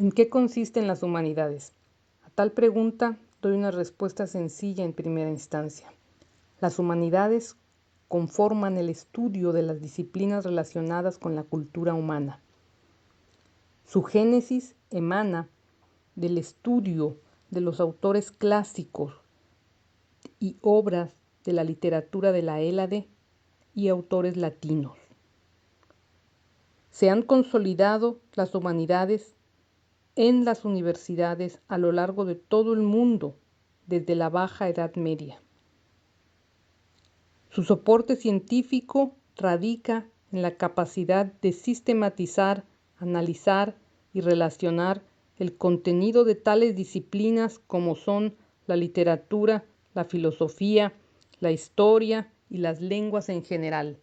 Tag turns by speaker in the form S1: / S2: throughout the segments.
S1: ¿En qué consisten las humanidades? A tal pregunta doy una respuesta sencilla en primera instancia. Las humanidades conforman el estudio de las disciplinas relacionadas con la cultura humana. Su génesis emana del estudio de los autores clásicos y obras de la literatura de la Hélade y autores latinos. Se han consolidado las humanidades en las universidades a lo largo de todo el mundo desde la Baja Edad Media. Su soporte científico radica en la capacidad de sistematizar, analizar y relacionar el contenido de tales disciplinas como son la literatura, la filosofía, la historia y las lenguas en general.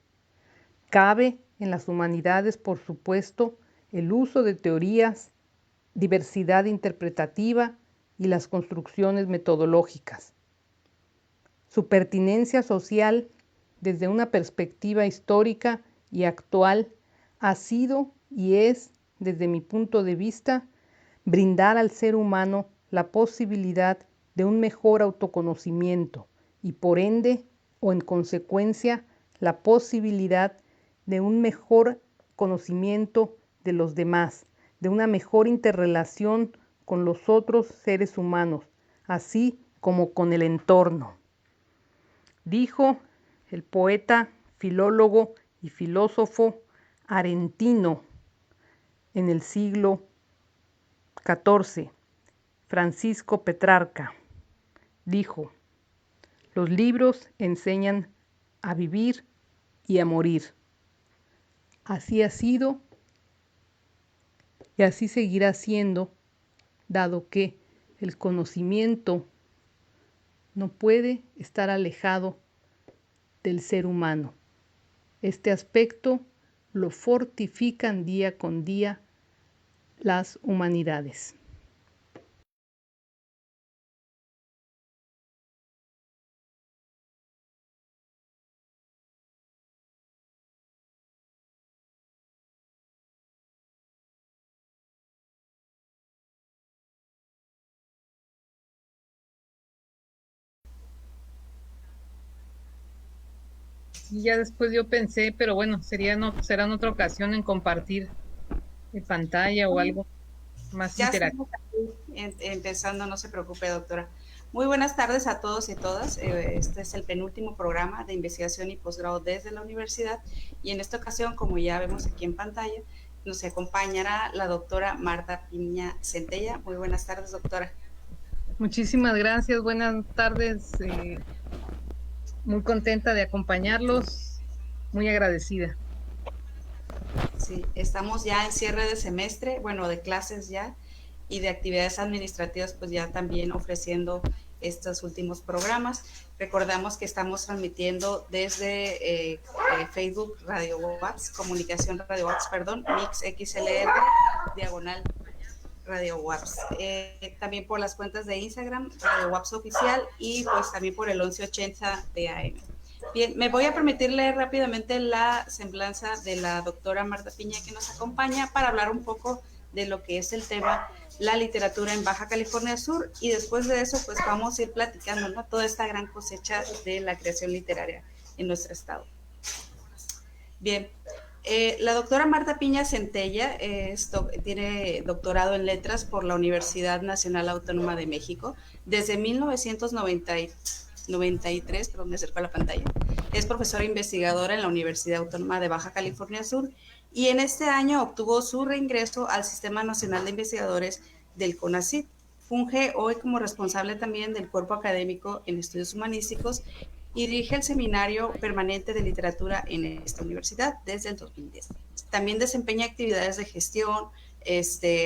S1: Cabe en las humanidades, por supuesto, el uso de teorías, diversidad interpretativa y las construcciones metodológicas. Su pertinencia social desde una perspectiva histórica y actual ha sido y es, desde mi punto de vista, brindar al ser humano la posibilidad de un mejor autoconocimiento y por ende o en consecuencia la posibilidad de un mejor conocimiento de los demás, de una mejor interrelación con los otros seres humanos, así como con el entorno. Dijo el poeta, filólogo y filósofo argentino en el siglo XIV, Francisco Petrarca, dijo: los libros enseñan a vivir y a morir. Así ha sido y así seguirá siendo, dado que el conocimiento no puede estar alejado del ser humano. Este aspecto lo fortifican día con día las humanidades. Y ya después yo pensé, pero bueno, será en otra ocasión en compartir pantalla o algo más
S2: Ya
S1: interactivo.
S2: estamos aquí empezando, no se preocupe, doctora. Muy buenas tardes a todos y todas. Este es el penúltimo programa de investigación y posgrado desde la universidad y en esta ocasión, como ya vemos aquí en pantalla, nos acompañará la doctora Marta Piña Centella. Muy buenas tardes, doctora.
S1: Muchísimas gracias, buenas tardes. Muy contenta de acompañarlos, muy agradecida.
S2: Sí, estamos ya en cierre de semestre, bueno, de clases ya y de actividades administrativas, pues ya también ofreciendo estos últimos programas. Recordamos que estamos transmitiendo desde Facebook Radio Watts, Comunicación Radio Watts, perdón, Mix XLR, diagonal Radio Watts. También por las cuentas de Instagram, Radio Watts Oficial y pues también por el 1180 de AM. Bien, me voy a permitir leer rápidamente la semblanza de la doctora Marta Piña que nos acompaña para hablar un poco de lo que es el tema la literatura en Baja California Sur y después de eso pues vamos a ir platicando, ¿no?, toda esta gran cosecha de la creación literaria en nuestro estado. Bien, la doctora Marta Piña Centella tiene doctorado en letras por la Universidad Nacional Autónoma de México desde 1993, perdón, me acerco a la pantalla. Es profesora investigadora en la Universidad Autónoma de Baja California Sur y en este año obtuvo su reingreso al Sistema Nacional de Investigadores del CONACYT. Funge hoy como responsable también del cuerpo académico en estudios humanísticos y dirige el Seminario Permanente de Literatura en esta universidad desde el 2010. También desempeña actividades de gestión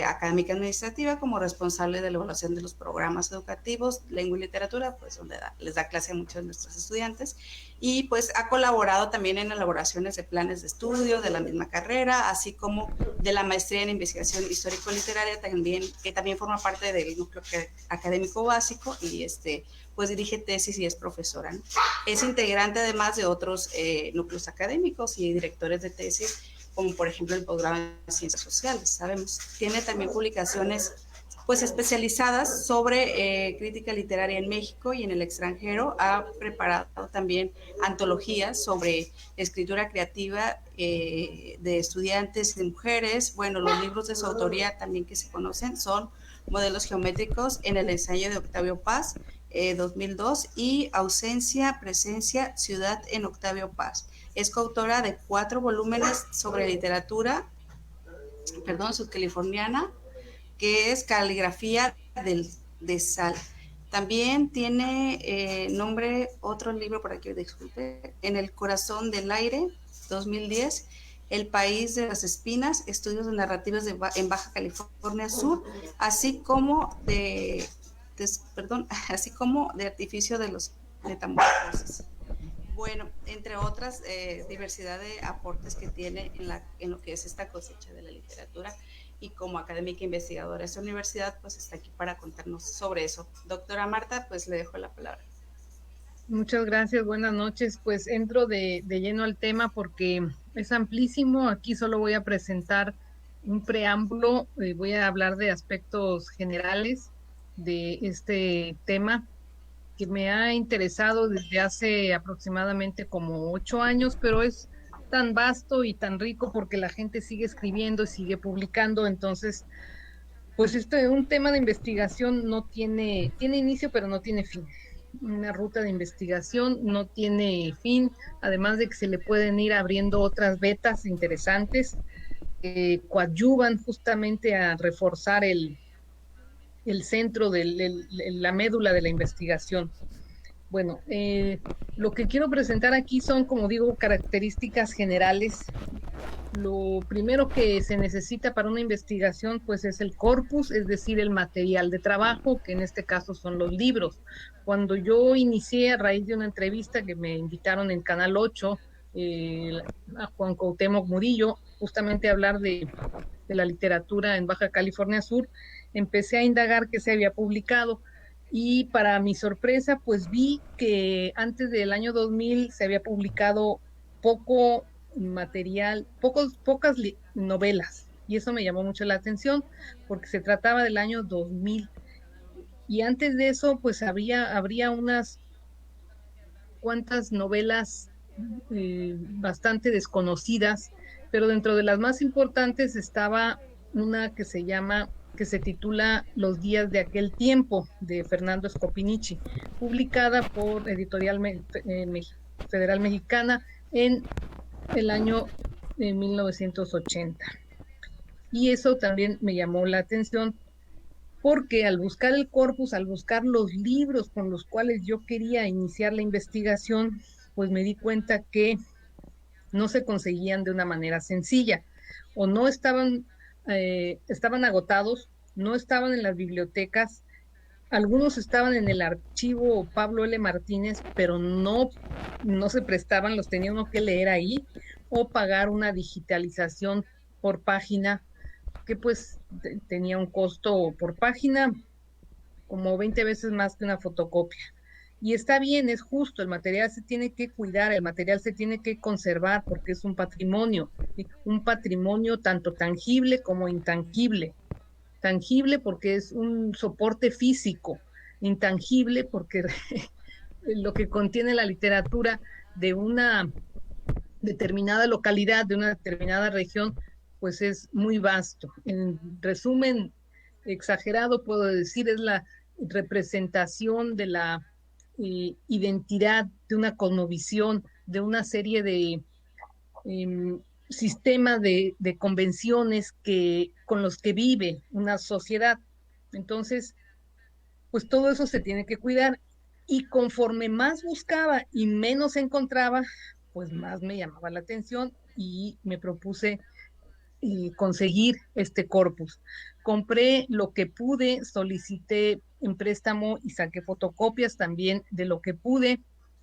S2: académica administrativa como responsable de la evaluación de los programas educativos, lengua y literatura, pues donde les da clase a muchos de nuestros estudiantes, y pues ha colaborado también en elaboraciones de planes de estudio de la misma carrera, así como de la maestría en investigación histórico-literaria, también, que también forma parte del núcleo académico básico y pues dirige tesis y es profesora, ¿no? Es integrante además de otros núcleos académicos y directores de tesis como por ejemplo el posgrado en Ciencias Sociales, sabemos. Tiene también publicaciones pues especializadas sobre crítica literaria en México y en el extranjero. Ha preparado también antologías sobre escritura creativa de estudiantes y de mujeres. Bueno, los libros de su autoría también que se conocen son Modelos Geométricos en el ensayo de Octavio Paz, 2002, y Ausencia, Presencia, Ciudad en Octavio Paz. Es coautora de 4 volúmenes sobre literatura, sudcaliforniana, que es Caligrafía de Sal. También tiene nombre otro libro por aquí, disculpe, En el corazón del aire, 2010, El país de las espinas, estudios de narrativas en Baja California Sur, así como así como de artificio de los metamorfosis. Bueno, entre otras diversidad de aportes que tiene en lo que es esta cosecha de la literatura, y como académica investigadora de esta universidad, pues está aquí para contarnos sobre eso. Doctora Marta, pues le dejo la palabra.
S1: Muchas gracias, buenas noches. Pues entro de lleno al tema porque es amplísimo. Aquí solo voy a presentar un preámbulo, voy a hablar de aspectos generales de este tema que me ha interesado desde hace aproximadamente como 8 años, pero es tan vasto y tan rico porque la gente sigue escribiendo y sigue publicando. Entonces, pues un tema de investigación no tiene inicio, pero no tiene fin. Una ruta de investigación no tiene fin, además de que se le pueden ir abriendo otras vetas interesantes que coadyuvan justamente a reforzar el centro de la médula de la investigación. Bueno, lo que quiero presentar aquí son, como digo, características generales. Lo primero que se necesita para una investigación, pues, es el corpus, es decir, el material de trabajo, que en este caso son los libros. Cuando yo inicié a raíz de una entrevista que me invitaron en Canal 8, a Juan Cuauhtémoc Murillo, justamente a hablar de la literatura en Baja California Sur, empecé a indagar qué se había publicado. Y para mi sorpresa, pues vi que antes del año 2000 se había publicado poco material, pocas novelas. Y eso me llamó mucho la atención porque se trataba del año 2000. Y antes de eso, pues habría unas cuantas novelas bastante desconocidas, pero dentro de las más importantes estaba una que se titula Los días de aquel tiempo, de Fernando Scopinici, publicada por Editorial Federal Mexicana en el año 1980. Y eso también me llamó la atención porque al buscar el corpus, al buscar los libros con los cuales yo quería iniciar la investigación, pues me di cuenta que no se conseguían de una manera sencilla, o no estaban agotados, no estaban en las bibliotecas, algunos estaban en el archivo Pablo L. Martínez, pero no se prestaban, los tenía uno que leer ahí, o pagar una digitalización por página, que pues tenía un costo por página como 20 veces más que una fotocopia. Y está bien, es justo, el material se tiene que cuidar, el material se tiene que conservar porque es un patrimonio, ¿sí? Un patrimonio tanto tangible como intangible. Tangible porque es un soporte físico, intangible porque lo que contiene la literatura de una determinada localidad, de una determinada región, pues es muy vasto. En resumen exagerado, puedo decir, es la representación de la identidad, de una cosmovisión, de una serie de sistemas de convenciones con los que vive una sociedad. Entonces, pues todo eso se tiene que cuidar. Y conforme más buscaba y menos encontraba, pues más me llamaba la atención y me propuse conseguir este corpus. Compré lo que pude, solicité en préstamo y saqué fotocopias también de lo que pude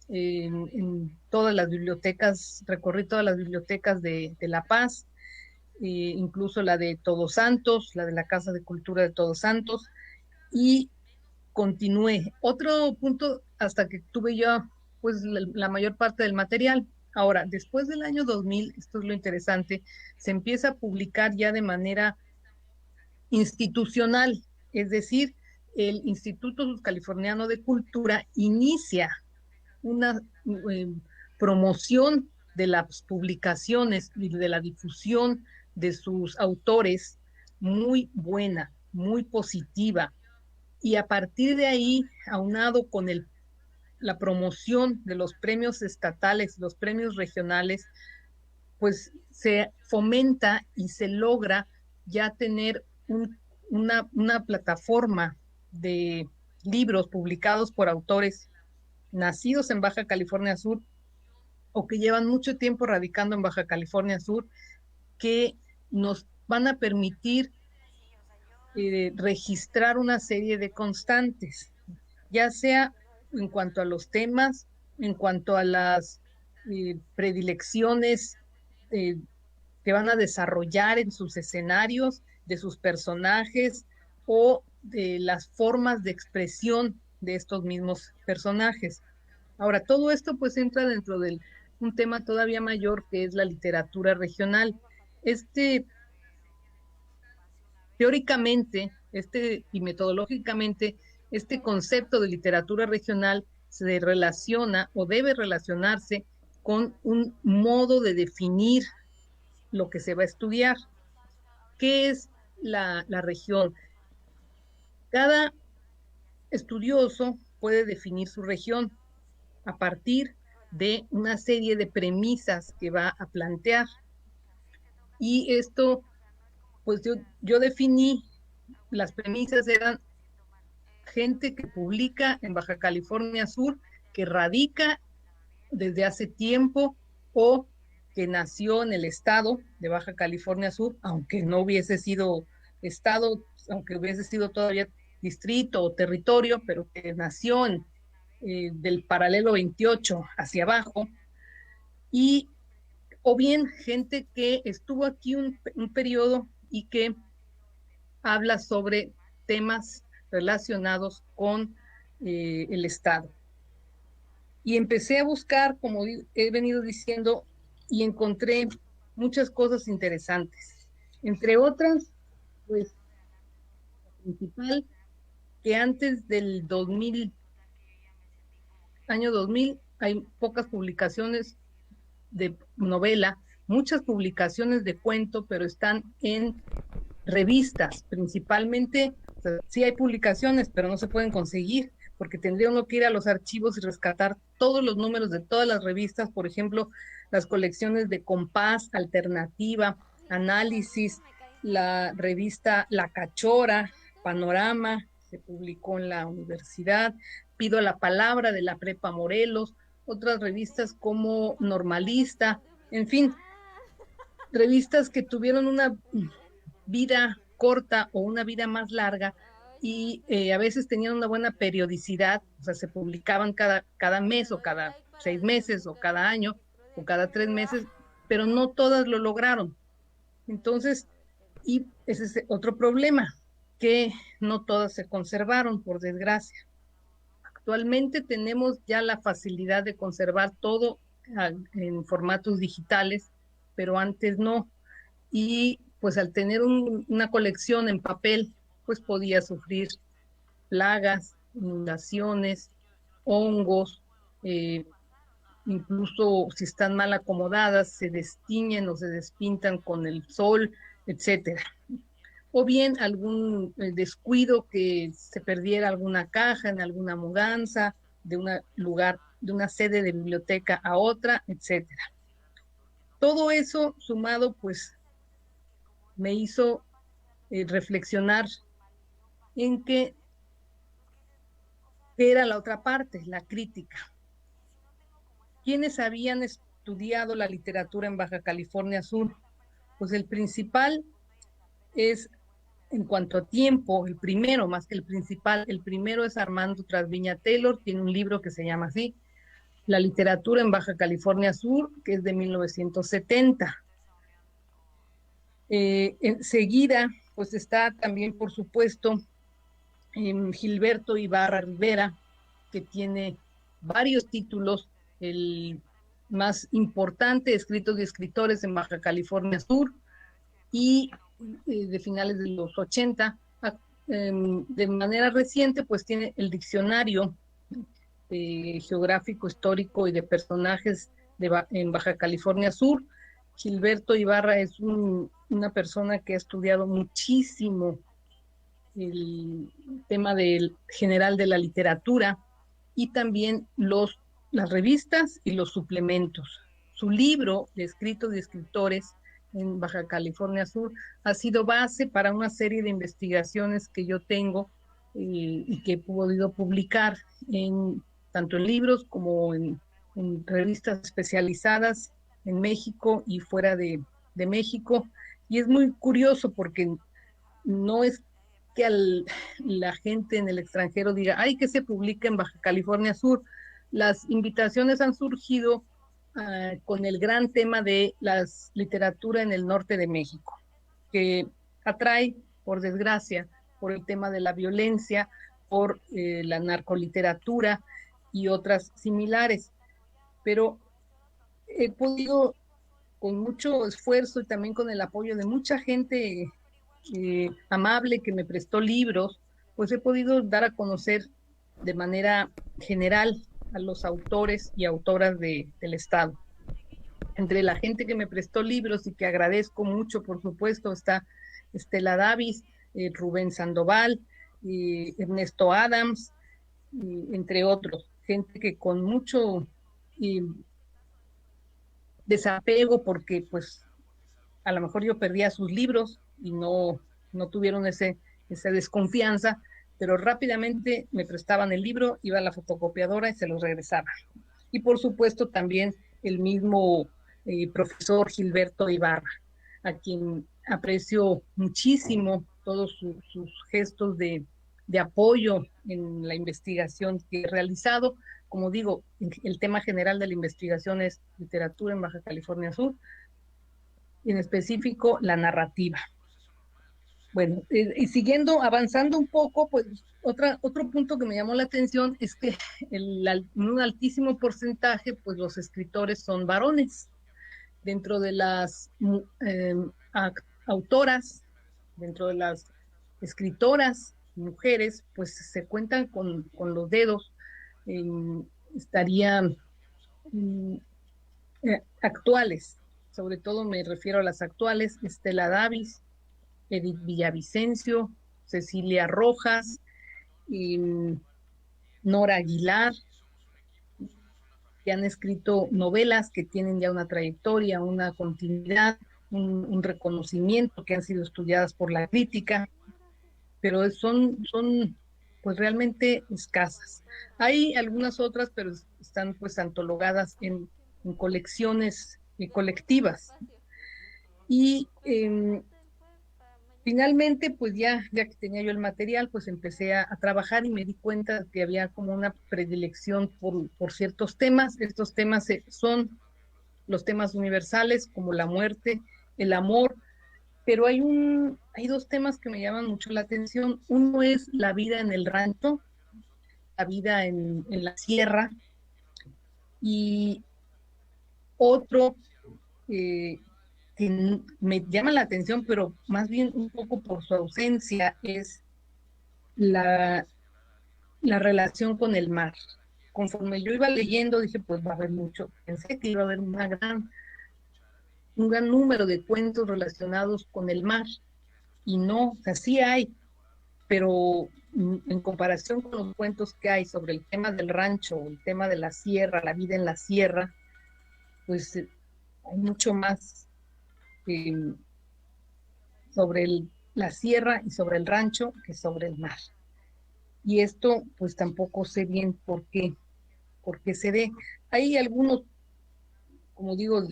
S1: en todas las bibliotecas, recorrí todas las bibliotecas de La Paz, incluso la de Todos Santos, la de la Casa de Cultura de Todos Santos, y continué. Otro punto, hasta que tuve yo pues la mayor parte del material. Ahora, después del año 2000, esto es lo interesante, se empieza a publicar ya de manera institucional, es decir, el Instituto Subcaliforniano de Cultura inicia una eh, promoción de las publicaciones y de la difusión de sus autores muy buena, muy positiva. Y a partir de ahí, aunado con la promoción de los premios estatales, los premios regionales, pues se fomenta y se logra ya tener una plataforma de libros publicados por autores nacidos en Baja California Sur o que llevan mucho tiempo radicando en Baja California Sur, que nos van a permitir registrar una serie de constantes, ya sea en cuanto a los temas, en cuanto a las predilecciones eh, que van a desarrollar en sus escenarios, de sus personajes o de las formas de expresión de estos mismos personajes. Ahora, todo esto pues entra dentro de un tema todavía mayor que es la literatura regional. Este, teóricamente, y metodológicamente, este concepto de literatura regional se relaciona o debe relacionarse con un modo de definir lo que se va a estudiar. ¿Qué es la región? Cada estudioso puede definir su región a partir de una serie de premisas que va a plantear. Y esto, pues yo definí, las premisas eran gente que publica en Baja California Sur, que radica desde hace tiempo o que nació en el estado de Baja California Sur, aunque no hubiese sido estado, aunque hubiese sido todavía distrito o territorio, pero que nació del paralelo 28 hacia abajo, y o bien gente que estuvo aquí un periodo y que habla sobre temas relacionados con el Estado. Y empecé a buscar, como he venido diciendo, y encontré muchas cosas interesantes. Entre otras, pues, la principal, que antes del 2000, año 2000, hay pocas publicaciones de novela, muchas publicaciones de cuento, pero están en revistas, principalmente. O sea, sí hay publicaciones, pero no se pueden conseguir, porque tendría uno que ir a los archivos y rescatar todos los números de todas las revistas, por ejemplo, las colecciones de Compás, Alternativa, Análisis, la revista La Cachora, Panorama, se publicó en la universidad, Pido la Palabra de la Prepa Morelos, otras revistas como Normalista, en fin, revistas que tuvieron una vida corta o una vida más larga y a veces tenían una buena periodicidad, o sea, se publicaban cada mes o cada 6 meses o cada año o cada 3 meses, pero no todas lo lograron. Entonces, y ese es otro problema, que no todas se conservaron, por desgracia. Actualmente tenemos ya la facilidad de conservar todo en formatos digitales, pero antes no. Y pues al tener una colección en papel, pues podía sufrir plagas, inundaciones, hongos, incluso si están mal acomodadas, se destiñen o se despintan con el sol, etcétera. O bien algún descuido, que se perdiera alguna caja en alguna mudanza de un lugar, de una sede de biblioteca a otra, etcétera. Todo eso sumado, pues me hizo reflexionar en qué era la otra parte, la crítica. ¿Quiénes habían estudiado la literatura en Baja California Sur? Pues el principal es, en cuanto a tiempo, el primero, más que el principal, el primero es Armando Trasviña Taylor, tiene un libro que se llama así, La literatura en Baja California Sur, que es de 1970. Enseguida, pues está también, por supuesto, Gilberto Ibarra Rivera, que tiene varios títulos, el más importante, Escritos y Escritores en Baja California Sur, y de finales de los 80. De manera reciente, pues tiene el diccionario geográfico, histórico y de personajes en Baja California Sur. Gilberto Ibarra es una persona que ha estudiado muchísimo el tema del general de la literatura y también las revistas y los suplementos. Su libro de Escritos y Escritores en Baja California Sur ha sido base para una serie de investigaciones que yo tengo y que he podido publicar tanto en libros como en revistas especializadas en México y fuera de México. Y es muy curioso porque no es que la gente en el extranjero diga, ay, que se publica en Baja California Sur. Las invitaciones han surgido con el gran tema de la literatura en el norte de México, que atrae, por desgracia, por el tema de la violencia, por la narcoliteratura y otras similares. Pero he podido, con mucho esfuerzo y también con el apoyo de mucha gente amable que me prestó libros, pues he podido dar a conocer de manera general a los autores y autoras del Estado. Entre la gente que me prestó libros y que agradezco mucho, por supuesto, está Estela Davis, Rubén Sandoval, Ernesto Adams, entre otros. Gente que con mucho desapego, porque pues a lo mejor yo perdía sus libros y no tuvieron esa desconfianza, pero rápidamente me prestaban el libro, iba a la fotocopiadora y se los regresaba. Y por supuesto también el mismo profesor Gilberto Ibarra, a quien aprecio muchísimo todos sus gestos de apoyo en la investigación que he realizado. Como digo, el tema general de la investigación es literatura en Baja California Sur, y en específico la narrativa. Bueno, y siguiendo, avanzando un poco, pues otro punto que me llamó la atención es que en un altísimo porcentaje, pues los escritores son varones. Dentro de las autoras, dentro de las escritoras, mujeres, pues se cuentan con los dedos. Estarían actuales, sobre todo me refiero a las actuales: Estela Davis, Edith Villavicencio, Cecilia Rojas, Nora Aguilar, que han escrito novelas que tienen ya una trayectoria, una continuidad, un reconocimiento, que han sido estudiadas por la crítica, pero son pues realmente escasas. Hay algunas otras, pero están pues antologadas en colecciones colectivas. Y finalmente, pues ya que tenía yo el material, pues empecé a trabajar y me di cuenta que había como una predilección por ciertos temas. Estos temas son los temas universales, como la muerte, el amor, pero hay dos temas que me llaman mucho la atención. Uno es la vida en el rancho, la vida en la sierra, y otro que me llama la atención, pero más bien un poco por su ausencia, es la relación con el mar. Conforme yo iba leyendo, dije, pues va a haber mucho. Pensé que iba a haber un gran número de cuentos relacionados con el mar, y no, o sea, sí hay, pero en comparación con los cuentos que hay sobre el tema del rancho, el tema de la sierra, la vida en la sierra, pues hay mucho más sobre la sierra y sobre el rancho que sobre el mar. Y esto pues tampoco sé bien por qué se dé. Hay algunos, como digo,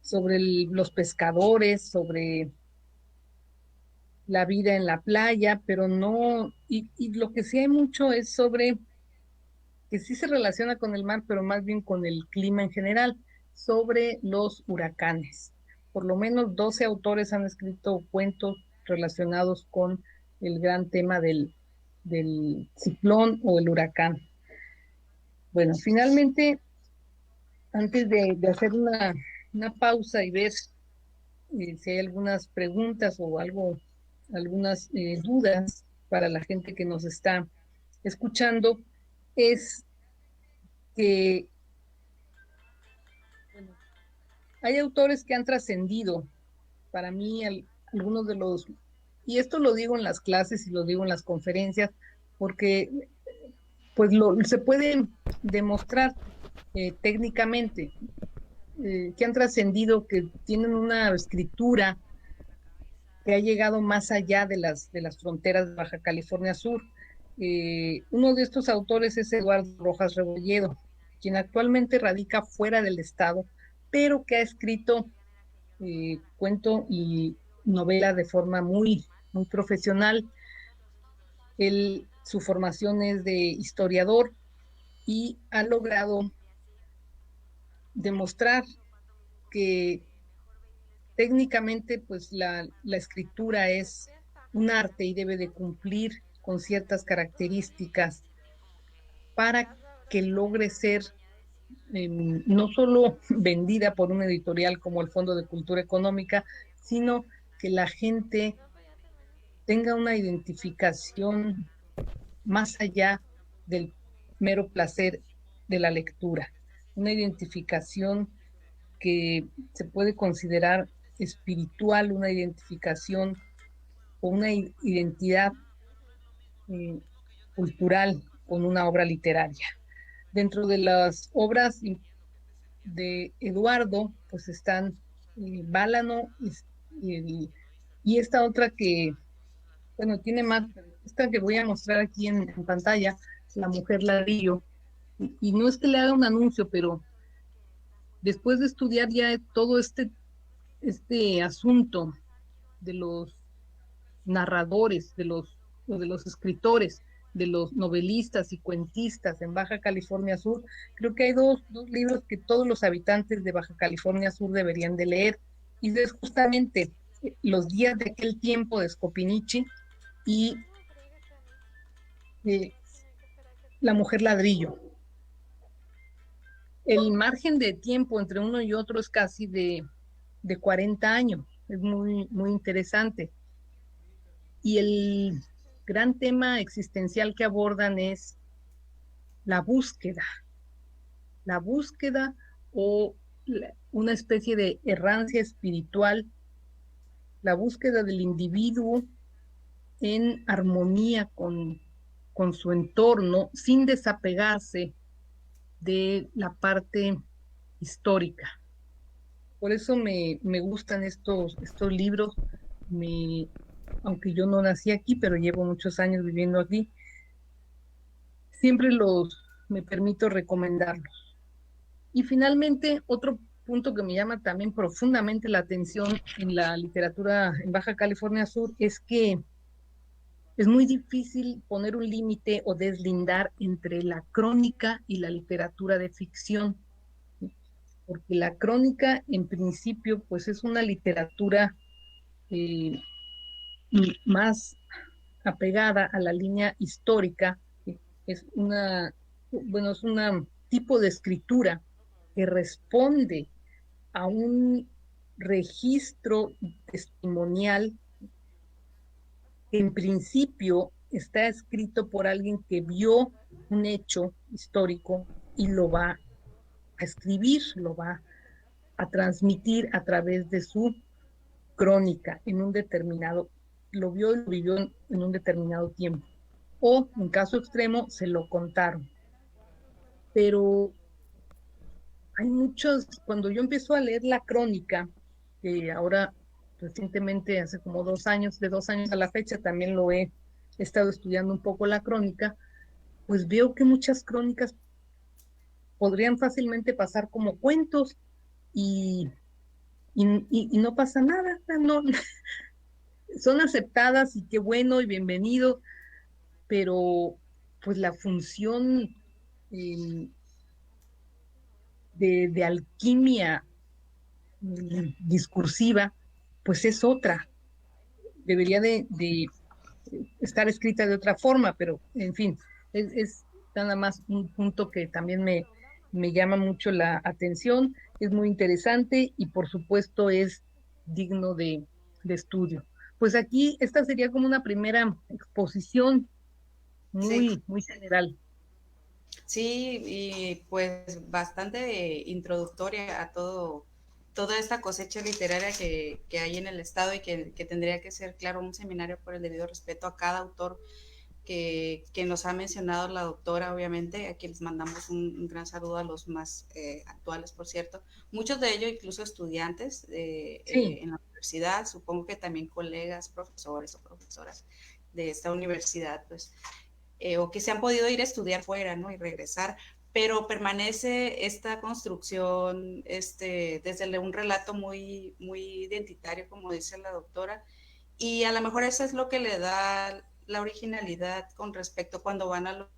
S1: sobre los pescadores, sobre la vida en la playa, pero no, y lo que sí hay mucho es sobre, que sí se relaciona con el mar, pero más bien con el clima en general, sobre los huracanes. Por lo menos 12 autores han escrito cuentos relacionados con el gran tema del ciclón o el huracán. Bueno, finalmente antes de hacer una pausa y ver si hay algunas preguntas o algo, algunas dudas para la gente que nos está escuchando, es que bueno, hay autores que han trascendido. Para mí, algunos de los, y esto lo digo en las clases y lo digo en las conferencias, porque pues se puede demostrar técnicamente que han trascendido, que tienen una escritura que ha llegado más allá de las fronteras de Baja California Sur. Uno de estos autores es Eduardo Rojas Rebolledo, quien actualmente radica fuera del estado, pero que ha escrito cuento y novela de forma muy profesional. Su formación es de historiador y ha logrado demostrar que técnicamente pues la escritura es un arte y debe de cumplir con ciertas características para que logre ser no solo vendida por una editorial como el Fondo de Cultura Económica, sino que la gente tenga una identificación más allá del mero placer de la lectura, una identificación que se puede considerar espiritual, una identificación o una identidad eh, cultural con una obra literaria. Dentro de las obras de Eduardo, pues están Bálano y esta otra que, bueno, tiene más, esta que voy a mostrar aquí en pantalla, La Mujer Ladrillo. Y no es que le haga un anuncio, pero después de estudiar ya todo este asunto de los narradores, de los escritores, de los novelistas y cuentistas en Baja California Sur, creo que hay dos libros que todos los habitantes de Baja California Sur deberían de leer, y es justamente Los días de aquel tiempo de Scopinici y eh, La Mujer Ladrillo. El margen de tiempo entre uno y otro es casi de 40 años, es muy interesante. Y el gran tema existencial que abordan es la búsqueda, la búsqueda o una especie de errancia espiritual, la búsqueda del individuo en armonía con su entorno, sin desapegarse de la parte histórica. Por eso me gustan estos libros, me, aunque yo no nací aquí, pero llevo muchos años viviendo aquí, siempre me permito recomendarlos. Y finalmente, otro punto que me llama también profundamente la atención en la literatura en Baja California Sur es que es muy difícil poner un límite o deslindar entre la crónica y la literatura de ficción, porque la crónica en principio pues es una literatura eh, más apegada a la línea histórica, es bueno, es un tipo de escritura que responde a un registro testimonial que en principio está escrito por alguien que vio un hecho histórico y lo va a escribir, lo va a transmitir a través de su crónica en un determinado, lo vio y lo vivió en un determinado tiempo. O, en caso extremo, se lo contaron. Pero hay muchos, cuando yo empiezo a leer la crónica, que ahora recientemente, hace como 2 años, de 2 años a la fecha, también lo he estado estudiando un poco la crónica, pues veo que muchas crónicas podrían fácilmente pasar como cuentos y, y no pasa nada, no, son aceptadas y qué bueno y bienvenido, pero pues la función eh, de alquimia discursiva, pues es otra. Debería de estar escrita de otra forma, pero en fin, es nada más un punto que también me llama mucho la atención, es muy interesante y por supuesto es digno de estudio. Pues aquí esta sería como una primera exposición
S2: Sí,
S1: muy general.
S2: sí, y pues bastante introductoria a toda esta cosecha literaria que hay en el estado y que tendría que ser, claro, un seminario por el debido respeto a cada autor que nos ha mencionado la doctora, obviamente, a quienes mandamos un gran saludo a los más actuales, por cierto. Muchos de ellos, incluso estudiantes
S1: Sí,
S2: en la universidad, supongo que también colegas, profesores o profesoras de esta universidad, pues, o que se han podido ir a estudiar fuera, ¿no? Y regresar, pero permanece esta construcción, desde un relato muy identitario, como dice la doctora, y a lo mejor eso es lo que le da la originalidad con respecto cuando van a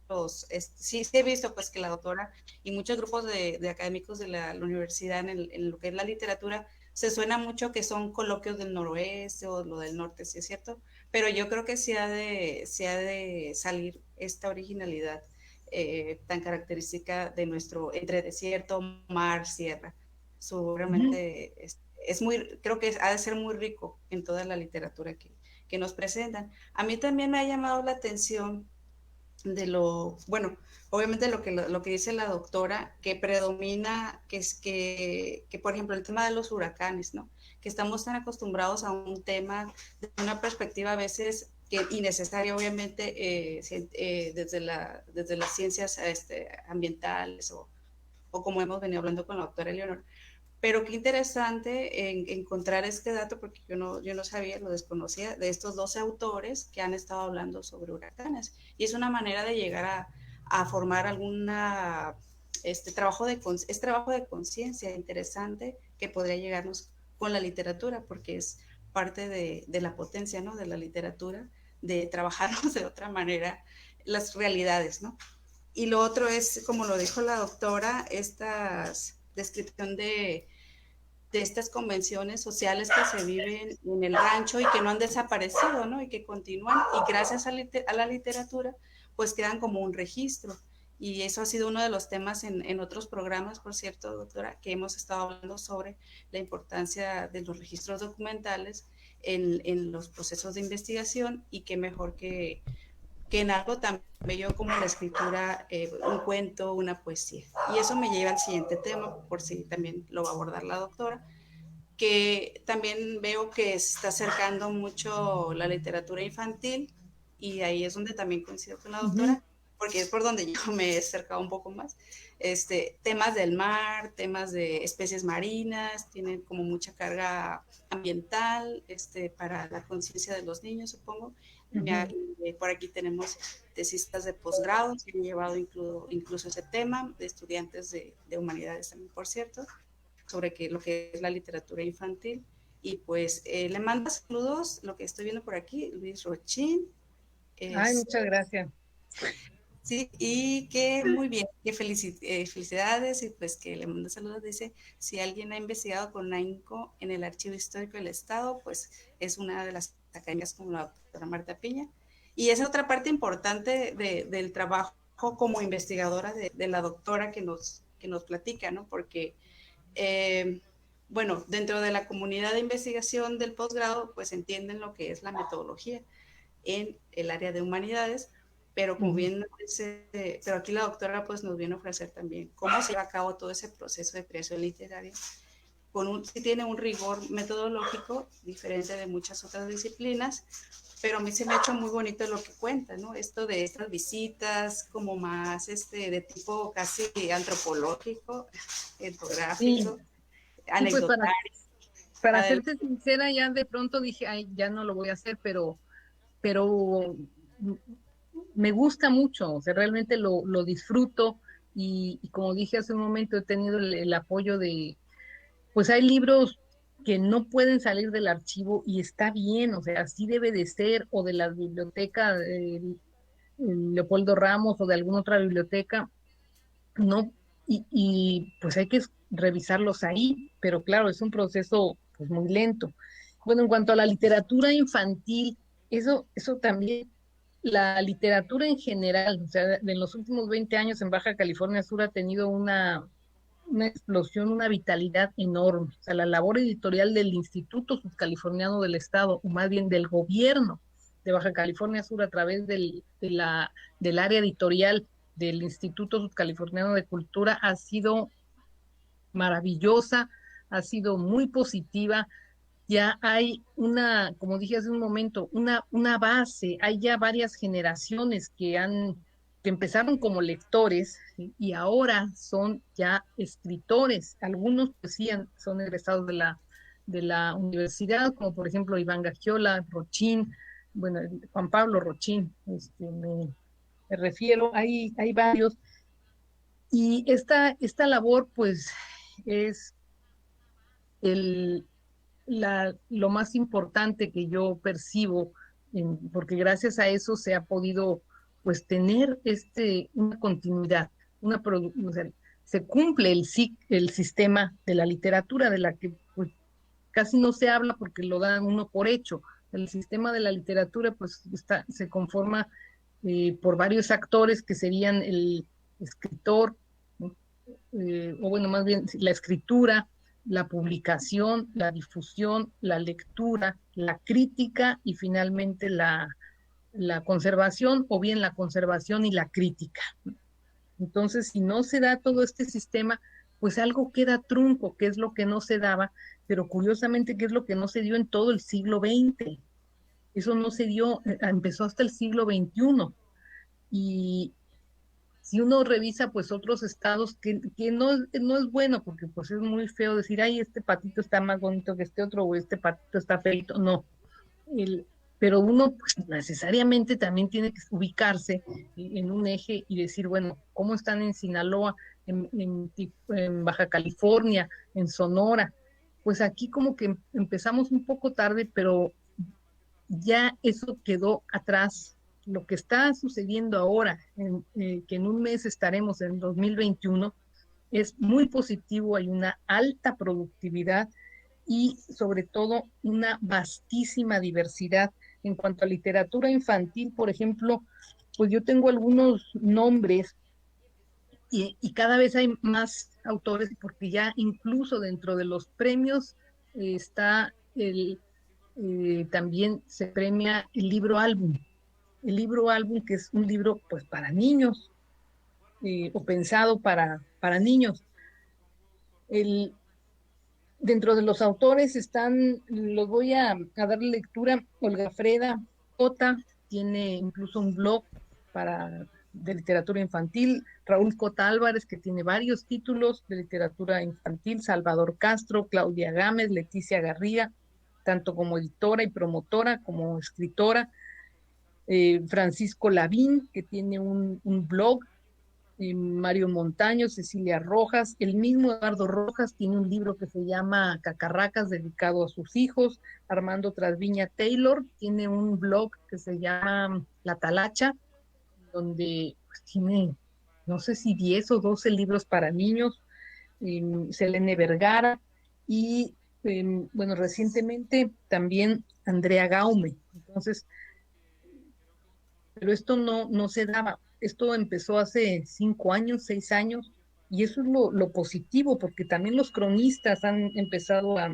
S2: sí, sí he visto pues que la doctora y muchos grupos de académicos de la universidad en lo que es la literatura, se suena mucho que son coloquios del noroeste o lo del norte, sí es cierto, pero yo creo que sí ha de salir esta originalidad tan característica de nuestro entre desierto, mar, sierra.
S1: ujú,
S2: Seguramente es muy, creo que ha de ser muy rico en toda la literatura que nos presentan. A mí también me ha llamado la atención bueno, obviamente lo que dice la doctora, que predomina, que es que, por ejemplo, el tema de los huracanes, ¿no? Que estamos tan acostumbrados a un tema de una perspectiva a veces innecesaria, obviamente, desde las ciencias ambientales o como hemos venido hablando con la doctora Eleonor, pero qué interesante encontrar este dato, porque yo no sabía, lo desconocía, de estos 12 autores que han estado hablando sobre huracanes. Y es una manera de llegar a formar trabajo de conciencia interesante que podría llegarnos con la literatura, porque es parte de la potencia, ¿no? De la literatura, de trabajarnos de otra manera las realidades, ¿no? Y lo otro es, como lo dijo la doctora, esta descripción de estas convenciones sociales que se viven en el rancho y que no han desaparecido, ¿no? Y que continúan y gracias a la literatura pues quedan como un registro. Y eso ha sido uno de los temas en otros programas, por cierto, doctora, que hemos estado hablando sobre la importancia de los registros documentales en los procesos de investigación y qué mejor que en algo tan bello como la escritura, un cuento, una poesía. Y eso me lleva al siguiente tema, por si también lo va a abordar la doctora, que también veo que se está acercando mucho la literatura infantil y ahí es donde también coincido con la
S1: ujú.
S2: doctora, porque es por donde yo me he acercado un poco más. Temas del mar, temas de especies marinas, tienen como mucha carga ambiental, para la conciencia de los niños, supongo.
S1: Ujú.
S2: Por aquí tenemos tesistas de posgrado que han llevado incluso ese tema, de estudiantes de humanidades también, por cierto, sobre lo que es la literatura infantil. Y pues le mando saludos, lo que estoy viendo por aquí, Luis Rochín.
S1: Ay,
S2: Es,
S1: muchas gracias.
S2: sí, y que muy bien, que felicidades y pues que le mando saludos. Dice, si alguien ha investigado con AINCO en el Archivo Histórico del Estado, pues es una de las academias como la doctora Marta Piña. Y es otra parte importante del trabajo como investigadora de la doctora que nos platica, ¿no? Porque eh, bueno, dentro de la comunidad de investigación del posgrado, pues entienden lo que es la metodología en el área de humanidades, pero como
S1: Ujú.
S2: bien dice, pero aquí la doctora pues nos viene a ofrecer también cómo se lleva a cabo todo ese proceso de creación literaria, sí tiene un rigor metodológico diferente de muchas otras disciplinas, pero a mí se me ha hecho muy bonito lo que cuenta, ¿no? Esto de estas visitas como más de tipo casi antropológico,
S1: Sí,
S2: etnográfico,
S1: sí, pues
S2: anecdotario.
S1: para
S2: Adelante.
S1: serte sincera, ya de pronto dije, ay, ya no lo voy a hacer, pero me gusta mucho, o sea, realmente lo disfruto y como dije hace un momento, he tenido el apoyo pues hay libros que no pueden salir del archivo y está bien, o sea, así debe de ser, o de la biblioteca Leopoldo Ramos o de alguna otra biblioteca, no, pues hay que revisarlos ahí, pero claro, es un proceso pues muy lento. Bueno, en cuanto a la literatura infantil, eso también. la literatura en general, o sea, en los últimos 20 años en Baja California Sur ha tenido una explosión, una vitalidad enorme. O sea, la labor editorial del Instituto Subcaliforniano del Estado, o más bien del gobierno de Baja California Sur a través del área editorial del Instituto Subcaliforniano de Cultura ha sido maravillosa, ha sido muy positiva. Ya hay como dije hace un momento, una base, hay ya varias generaciones que empezaron como lectores, ¿sí? Y ahora son ya escritores. Algunos pues sí son egresados de la universidad, como por ejemplo Iván Gagiola, Rochín, bueno, Juan Pablo Rochín, me refiero, hay varios. Y esta labor pues es el, lo más importante que yo percibo, porque gracias a eso se ha podido pues tener una continuidad, o sea, se cumple el sistema de la literatura de la que pues casi no se habla porque lo dan uno por hecho. El sistema de la literatura pues se conforma por varios actores que serían el escritor, ¿no? O bueno, más bien la escritura, la publicación, la difusión, la lectura, la crítica y finalmente la conservación, o bien la conservación y la crítica. Entonces, si no se da todo este sistema, pues algo queda trunco, que es lo que no se daba, pero curiosamente, que es lo que no se dio en todo el siglo XX. Eso no se dio, empezó hasta el siglo XXI. Y si uno revisa pues otros estados, que no es bueno, porque pues es muy feo decir, ay, este patito está más bonito que este otro, o este patito está feito, no. El, pero uno pues, necesariamente también tiene que ubicarse en un eje y decir, bueno, ¿cómo están en Sinaloa, en Baja California, en Sonora? Pues aquí como que empezamos un poco tarde, pero ya eso quedó atrás. Lo que está sucediendo ahora, que en un mes estaremos en 2021, es muy positivo. Hay una alta productividad y sobre todo una vastísima diversidad. En cuanto a literatura infantil, por ejemplo, pues yo tengo algunos nombres y cada vez hay más autores, porque ya incluso dentro de los premios está también se premia el libro álbum. El libro álbum, que es un libro pues para niños, o pensado para niños. El, Dentro de los autores están, los voy a dar lectura: Olga Freda Cota, tiene incluso un blog de literatura infantil; Raúl Cota Álvarez, que tiene varios títulos de literatura infantil; Salvador Castro, Claudia Gámez, Leticia Garriga, tanto como editora y promotora como escritora; Francisco Lavín, que tiene un blog; Mario Montaño, Cecilia Rojas, el mismo Eduardo Rojas tiene un libro que se llama Cacarracas, dedicado a sus hijos; Armando Trasviña Taylor tiene un blog que se llama La Talacha, donde pues, tiene, no sé si 10 o 12 libros para niños; Selene Vergara y, bueno, recientemente también Andrea Gaume. Entonces, pero esto no se daba. Esto empezó hace 5 años, 6 años, y eso es lo positivo, porque también los cronistas han empezado a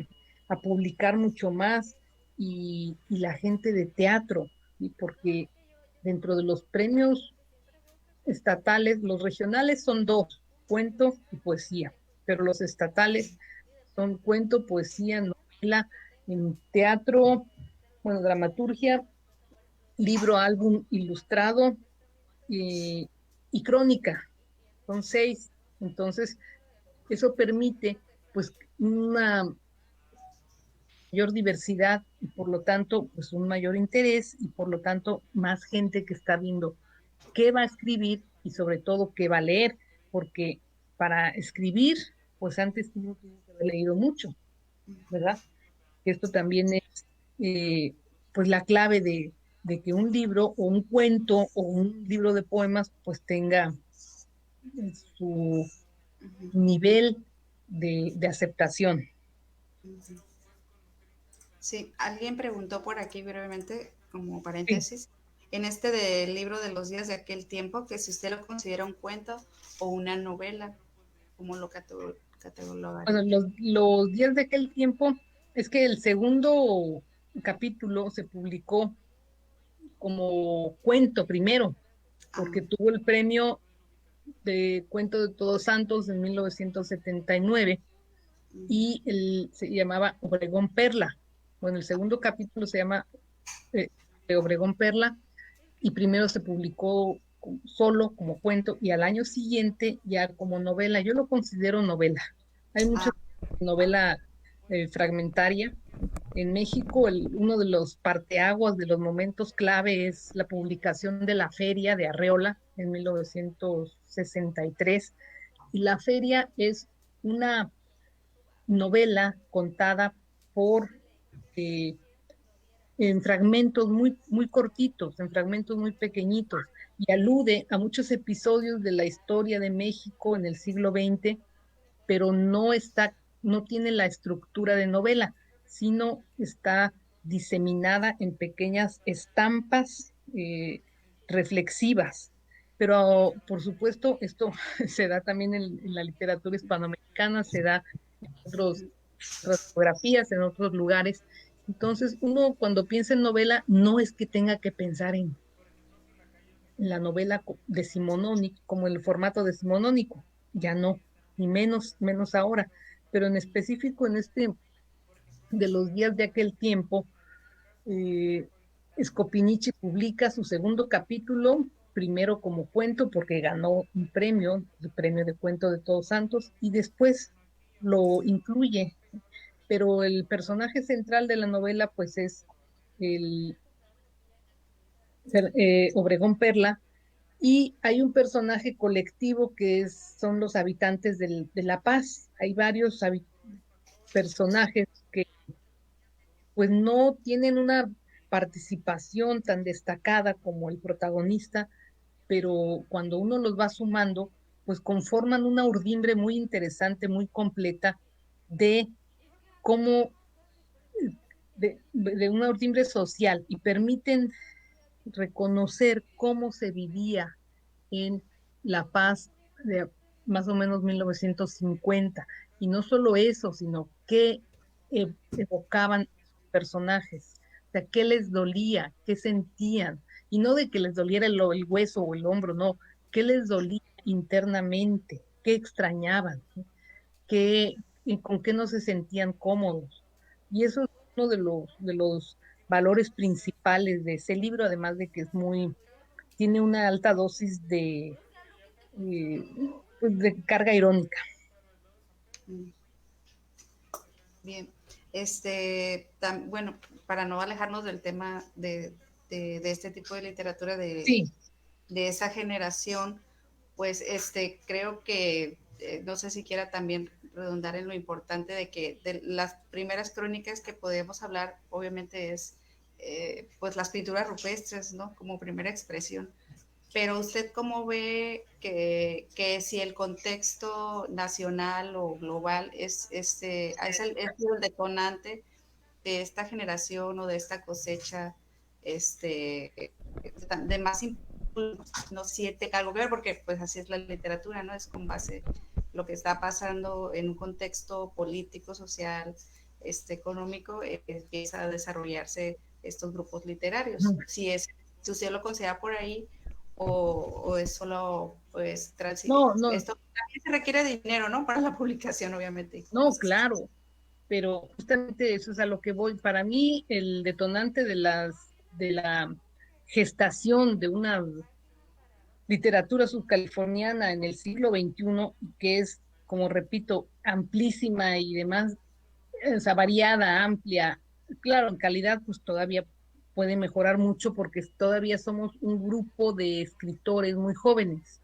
S1: publicar mucho más, y la gente de teatro, y porque dentro de los premios estatales, los regionales son dos: cuento y poesía, pero los estatales son cuento, poesía, novela, en teatro, bueno, dramaturgia, libro, álbum ilustrado, y, y crónica. Son 6. Entonces, eso permite pues una mayor diversidad y por lo tanto pues un mayor interés, y por lo tanto más gente que está viendo qué va a escribir y sobre todo qué va a leer, porque para escribir pues antes uno tiene que haber leído mucho, ¿verdad? Esto también es pues la clave de que un libro o un cuento o un libro de poemas pues tenga su nivel de aceptación.
S2: Sí, alguien preguntó por aquí brevemente, como
S1: Sí.
S2: paréntesis, en este del libro de los días de aquel tiempo, que si usted lo considera un cuento o una novela, ¿cómo lo catalogaría?
S1: Bueno, los días de aquel tiempo, es que el segundo capítulo se publicó como cuento primero,
S2: Ah,
S1: porque tuvo el premio de Cuento de Todos Santos en 1979 y se llamaba Obregón Perla. Bueno, el segundo capítulo se llama eh, de Obregón Perla y primero se publicó solo como cuento y al año siguiente ya como novela. Yo lo considero novela. Hay mucha
S2: ah,
S1: novela fragmentaria. En México, uno de los parteaguas, de los momentos clave, es la publicación de la Feria de Arreola en 1963. Y la Feria es una novela contada por eh, en fragmentos muy, muy cortitos, en fragmentos muy pequeñitos, y alude a muchos episodios de la historia de México en el siglo XX, pero no tiene la estructura de novela, sino está diseminada en pequeñas estampas reflexivas. Pero, por supuesto, esto se da también en la literatura hispanoamericana, se da en otras geografías, en otros lugares. Entonces, uno cuando piensa en novela, no es que tenga que pensar en la novela decimonónica, como el formato decimonónico, ya no, ni menos ahora, pero en específico en este de los días de aquel tiempo, eh, Scopinici publica su segundo capítulo, primero como cuento porque ganó un premio, el premio de cuento de Todos Santos, y después lo incluye, pero el personaje central de la novela pues es el Obregón Perla, y hay un personaje colectivo son los habitantes de La Paz. Hay varios personajes que pues no tienen una participación tan destacada como el protagonista, pero cuando uno los va sumando, pues conforman una urdimbre muy interesante, muy completa de cómo, de una urdimbre social y permiten reconocer cómo se vivía en La Paz de más o menos 1950. Y no solo eso, sino qué evocaban personajes, o sea, qué les dolía, qué sentían. Y no de que les doliera el hueso o el hombro, no, qué les dolía internamente, qué extrañaban, qué, y con qué no se sentían cómodos. Y eso es uno de los valores principales de ese libro, además de que tiene una alta dosis eh, pues de carga irónica.
S2: bien. Bueno, para no alejarnos del tema de este tipo de literatura
S1: Sí,
S2: de esa generación, pues creo que no sé si quiera también redundar en lo importante de que de las primeras crónicas que podemos hablar, obviamente es pues las pinturas rupestres, ¿no? Como primera expresión. Pero usted cómo ve que si el contexto nacional o global es el detonante de esta generación o de esta cosecha de más impulso, no siente algo que ver, porque pues así es la literatura, ¿no? Es con base lo que está pasando en un contexto político, social, económico, empieza a desarrollarse estos grupos literarios. Si usted lo considera por ahí, o es solo, pues,
S1: no, no,
S2: esto también se requiere de dinero, ¿no? Para la publicación, obviamente.
S1: no, claro, pero justamente eso es a lo que voy. Para mí, el detonante de la gestación de una literatura subcaliforniana en el siglo XXI, que es, como repito, amplísima y demás, o sea, variada, amplia. Claro, en calidad, pues todavía puede mejorar mucho porque todavía somos un grupo de escritores muy jóvenes.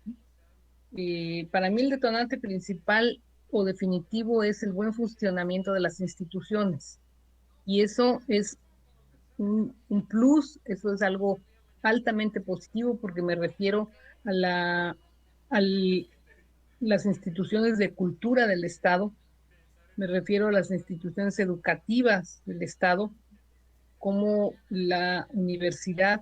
S1: Para mí el detonante principal o definitivo es el buen funcionamiento de las instituciones. Y eso es un plus, eso es algo altamente positivo porque me refiero a las instituciones de cultura del Estado, me refiero a las instituciones educativas del Estado, como la universidad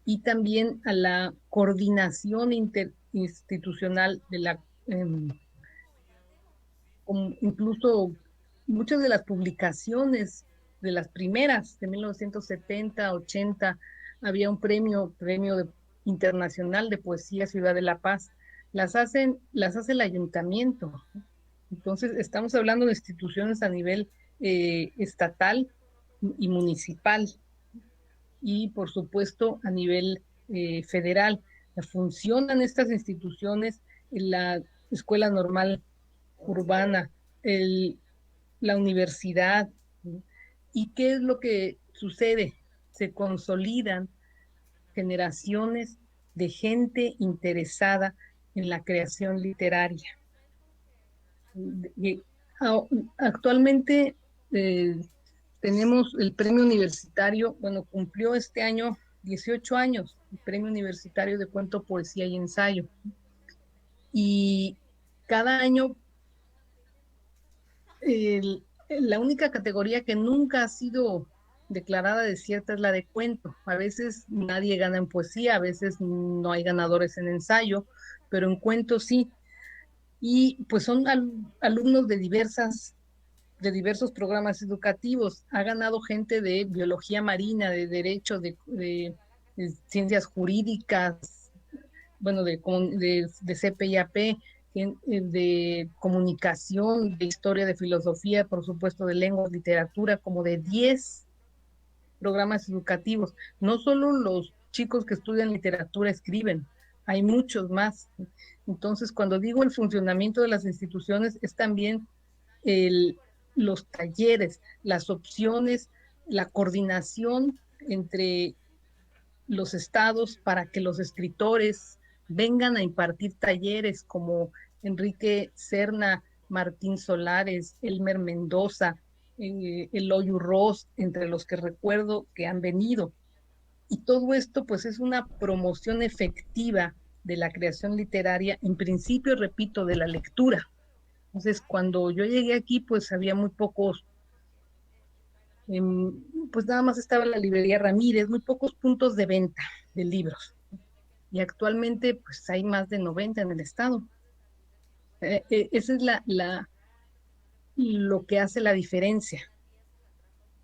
S1: y también a la coordinación interinstitucional de la, incluso muchas de las publicaciones de las primeras, de 1970, 80, había un internacional de poesía Ciudad de la Paz, las hace el ayuntamiento. Entonces, estamos hablando de instituciones a nivel estatal y municipal y, por supuesto, a nivel federal. Funcionan estas instituciones en la Escuela Normal Urbana, la universidad. ¿Y qué es lo que sucede? Se consolidan generaciones de gente interesada en la creación literaria. Y, actualmente tenemos el premio universitario, bueno, cumplió este año 18 años, el premio universitario de cuento, poesía y ensayo. Y cada año la única categoría que nunca ha sido declarada desierta es la de cuento. A veces nadie gana en poesía, a veces no hay ganadores en ensayo, pero en cuento sí. Y pues son alumnos de diversos programas educativos. Ha ganado gente de biología marina, de derecho, de ciencias jurídicas, bueno, de CPIAP, de comunicación, de historia, de filosofía, por supuesto, de lengua, literatura, como de 10 programas educativos. No solo los chicos que estudian literatura escriben, hay muchos más. Entonces, cuando digo el funcionamiento de las instituciones, es también los talleres, las opciones, la coordinación entre los estados para que los escritores vengan a impartir talleres como Enrique Serna, Martín Solares, Elmer Mendoza, Eloy Ross, entre los que recuerdo que han venido. Y todo esto pues es una promoción efectiva de la creación literaria, en principio, repito, de la lectura. Entonces, cuando yo llegué aquí, pues había muy pocos, pues nada más estaba la librería Ramírez, muy pocos puntos de venta de libros. Y actualmente, pues hay más de 90 en el estado. Esa es lo que hace la diferencia.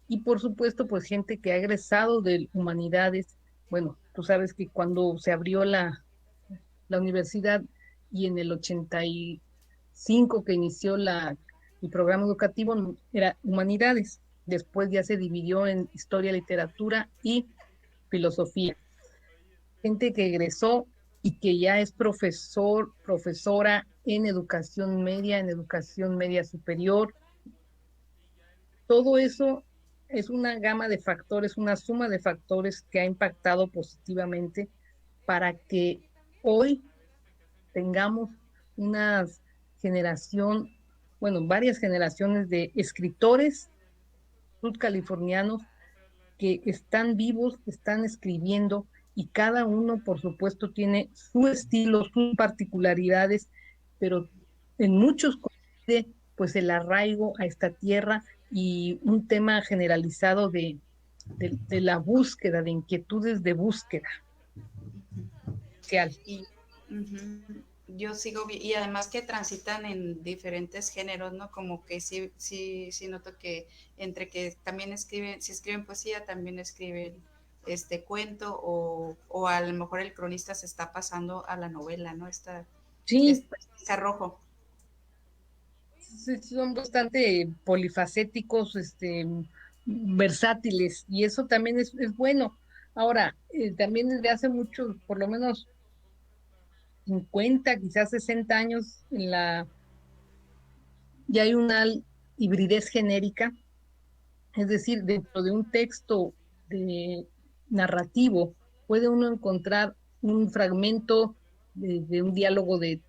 S1: Y por supuesto, pues gente que ha egresado de humanidades. Bueno, tú sabes que cuando se abrió la universidad y en el 85 que inició el programa educativo era humanidades. Después ya se dividió en historia, literatura y filosofía. Gente que egresó y que ya es profesora en educación media superior. Todo eso es una gama de factores, una suma de factores que ha impactado positivamente para que hoy tengamos una generación, bueno, varias generaciones de escritores sudcalifornianos que están vivos, están escribiendo y cada uno, por supuesto, tiene su estilo, sus particularidades, pero en muchos coincide pues el arraigo a esta tierra y un tema generalizado de la búsqueda, de inquietudes de búsqueda social.
S2: Y yo sigo, y además que transitan en diferentes géneros, ¿no? Como que sí noto que entre que también escriben, si escriben poesía, también escriben cuento, o a lo mejor el cronista se está pasando a la novela, ¿no?
S1: Sí,
S2: Rojo.
S1: son bastante polifacéticos, versátiles, y eso también es bueno. Ahora, también desde hace mucho, por lo menos 50, quizás 60 años, ya hay una hibridez genérica, es decir, dentro de un texto narrativo puede uno encontrar un fragmento de un diálogo de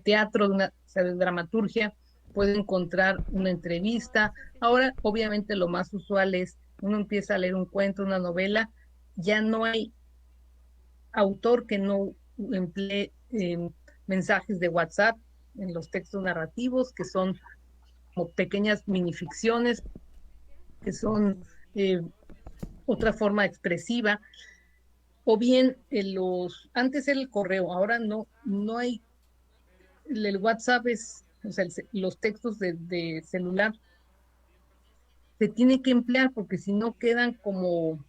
S1: teatro, o sea, de dramaturgia, puede encontrar una entrevista. Ahora, obviamente, lo más usual es uno empieza a leer un cuento, una novela, ya no hay autor que no emplee mensajes de WhatsApp en los textos narrativos, que son como pequeñas minificciones, que son otra forma expresiva, o bien antes era el correo, ahora no hay, el WhatsApp es, o sea, los textos de celular se tiene que emplear porque si no quedan como,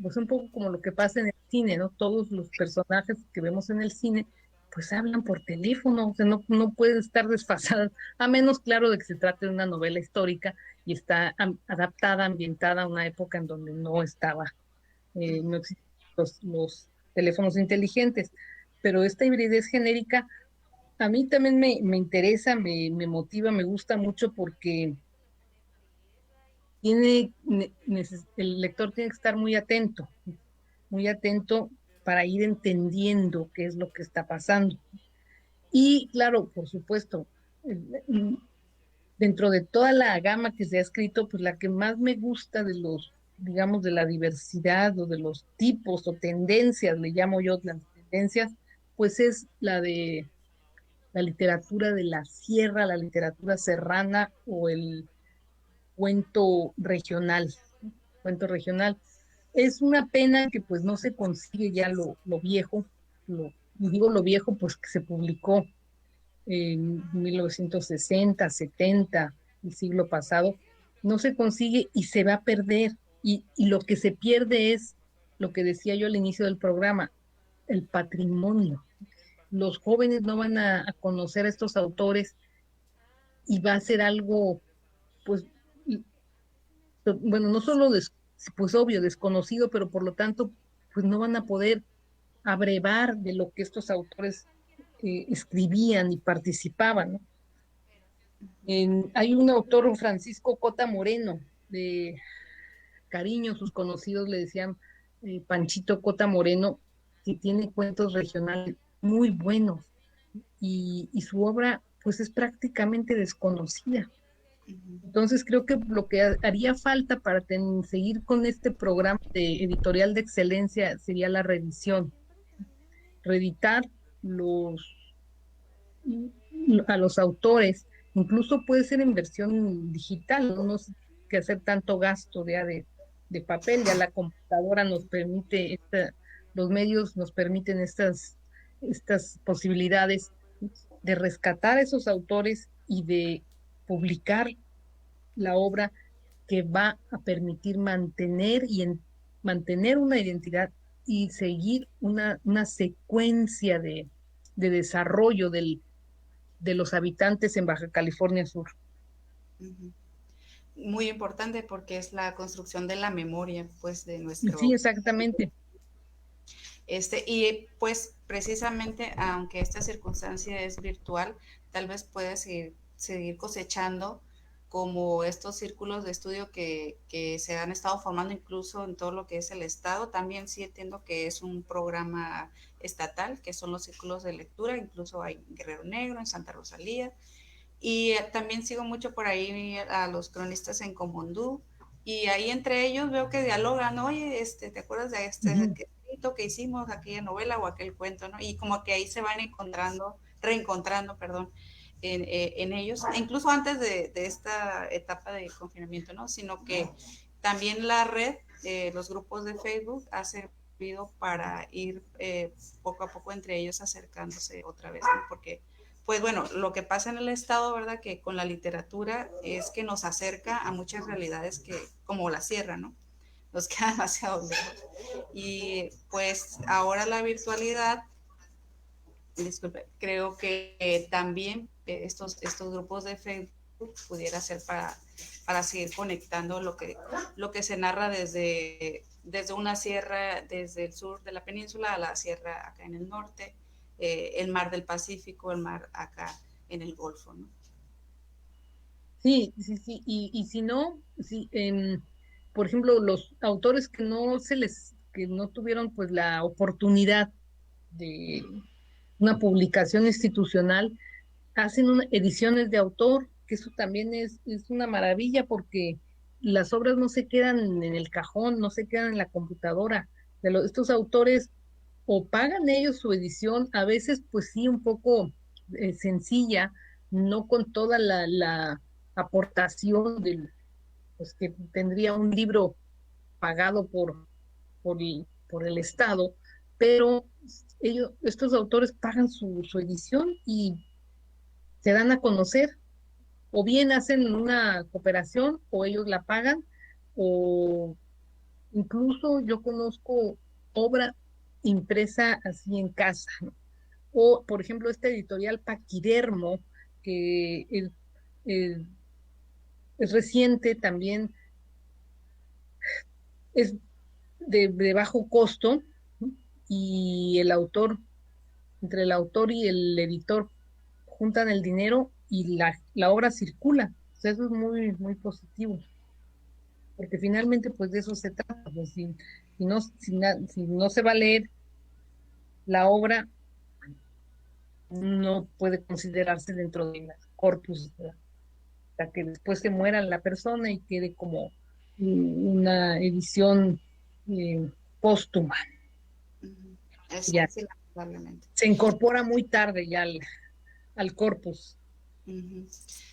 S1: pues un poco como lo que pasa en el cine, ¿no? Todos los personajes que vemos en el cine, pues hablan por teléfono, o sea, no pueden estar desfasadas, a menos, claro, de que se trate de una novela histórica y está adaptada, ambientada a una época en donde no existían los teléfonos inteligentes. Pero esta hibridez genérica a mí también me interesa, me motiva, me gusta mucho porque el lector tiene que estar muy atento para ir entendiendo qué es lo que está pasando. Y claro, por supuesto, dentro de toda la gama que se ha escrito, pues la que más me gusta digamos, de la diversidad o de los tipos o tendencias, le llamo yo las tendencias, pues es la de la literatura de la sierra, la literatura serrana o el cuento regional, cuento regional. Es una pena que pues no se consigue ya lo viejo, y digo lo viejo pues que se publicó en 1960, 70, el siglo pasado, no se consigue y se va a perder. Y lo que se pierde es lo que decía yo al inicio del programa, el patrimonio. Los jóvenes no van a conocer a estos autores y va a ser algo, pues, bueno, no solo, pues obvio, desconocido, pero por lo tanto, pues no van a poder abrevar de lo que estos autores escribían y participaban, ¿no? Hay un autor, Francisco Cota Moreno, de cariño, sus conocidos le decían Panchito Cota Moreno, que tiene cuentos regionales muy buenos y su obra pues es prácticamente desconocida. Entonces creo que lo que haría falta para seguir con este programa de editorial de excelencia sería la revisión, reeditar a los autores, incluso puede ser en versión digital, no hay que hacer tanto gasto de papel, ya la computadora nos permite, los medios nos permiten estas posibilidades de rescatar a esos autores y de publicar la obra que va a permitir mantener una identidad y seguir una secuencia de desarrollo de los habitantes en Baja California Sur.
S2: Muy importante porque es la construcción de la memoria, pues, de nuestro...
S1: Sí, exactamente.
S2: Y pues precisamente, aunque esta circunstancia es virtual, tal vez puedes seguir cosechando como estos círculos de estudio que se han estado formando incluso en todo lo que es el Estado. También sí entiendo que es un programa estatal, que son los círculos de lectura, incluso hay en Guerrero Negro, en Santa Rosalía. Y también sigo mucho por ahí a los cronistas en Comondú, y ahí entre ellos veo que dialogan, oye, ¿te acuerdas de que hicimos, aquella novela o aquel cuento, ¿no? Y como que ahí se van reencontrando, perdón, en ellos, incluso antes de esta etapa de confinamiento, ¿no? Sino que también la red, los grupos de Facebook, ha servido para ir poco a poco entre ellos acercándose otra vez, ¿no? Porque pues bueno, lo que pasa en el Estado, ¿verdad? Que con la literatura es que nos acerca a muchas realidades como la sierra, ¿no? Nos queda demasiado lejos. Y pues ahora la virtualidad, disculpe, creo que también estos grupos de Facebook pudiera ser para seguir conectando lo que se narra desde una sierra, desde el sur de la península a la sierra acá en el norte, el mar del Pacífico, el mar acá en el Golfo, ¿no?
S1: Sí, sí, sí, y si no, sí, por ejemplo, los autores que no tuvieron pues la oportunidad de una publicación institucional, hacen ediciones de autor, que eso también es una maravilla porque las obras no se quedan en el cajón, no se quedan en la computadora. Estos autores o pagan ellos su edición, a veces pues sí un poco sencilla, no con toda la aportación pues, que tendría un libro pagado por el Estado, pero estos autores pagan su edición y se dan a conocer, o bien hacen una cooperación, o ellos la pagan, o incluso yo conozco obra impresa así en casa, ¿no? O, por ejemplo, esta editorial Paquidermo, que es- es reciente también, es de bajo costo, ¿no? Y entre el autor y el editor juntan el dinero y la obra circula. O sea, eso es muy, muy positivo, porque finalmente pues de eso se trata. Pues, si no se va a leer la obra, no puede considerarse dentro de la corpus, hasta que después se muera la persona y quede como una edición póstuma.
S2: Ujú. Eso
S1: Ya
S2: sí, lamentablemente.
S1: se incorpora muy tarde ya al corpus.
S2: Ujú.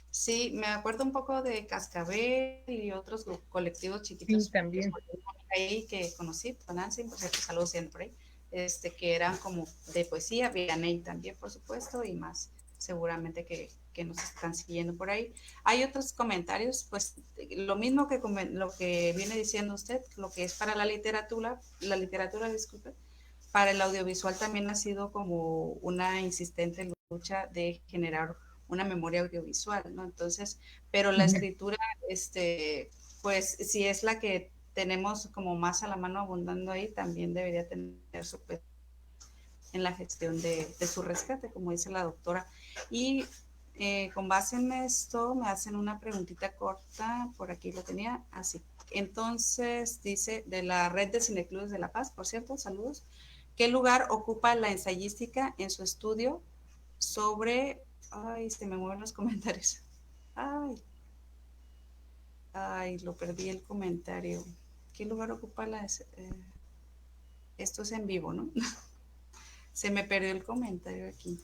S2: Sí, me acuerdo un poco de Cascabel y otros colectivos
S1: Sí,
S2: chiquitos
S1: también.
S2: ahí que conocí, con Nancy, por cierto, saludos siempre, que eran como de poesía, Vianney también, por supuesto, y más seguramente que nos están siguiendo por ahí. Hay otros comentarios, pues lo mismo que lo que viene diciendo usted, lo que es para la literatura, disculpe, para el audiovisual también ha sido como una insistente lucha de generar una memoria audiovisual, ¿no? Entonces, pero la
S1: Ujú.
S2: escritura, pues si es la que tenemos como más a la mano abundando ahí, también debería tener su peso en la gestión de su rescate, como dice la doctora. Y con base en esto, me hacen una preguntita corta, por aquí lo tenía, así. Entonces, dice, de la red de cineclubes de La Paz, por cierto, saludos. ¿Qué lugar ocupa la ensayística en su estudio sobre... Ay, se me mueven los comentarios. Ay, ay, lo perdí el comentario. ¿Qué lugar ocupa la... esto es en vivo, ¿no? Se me perdió el comentario aquí.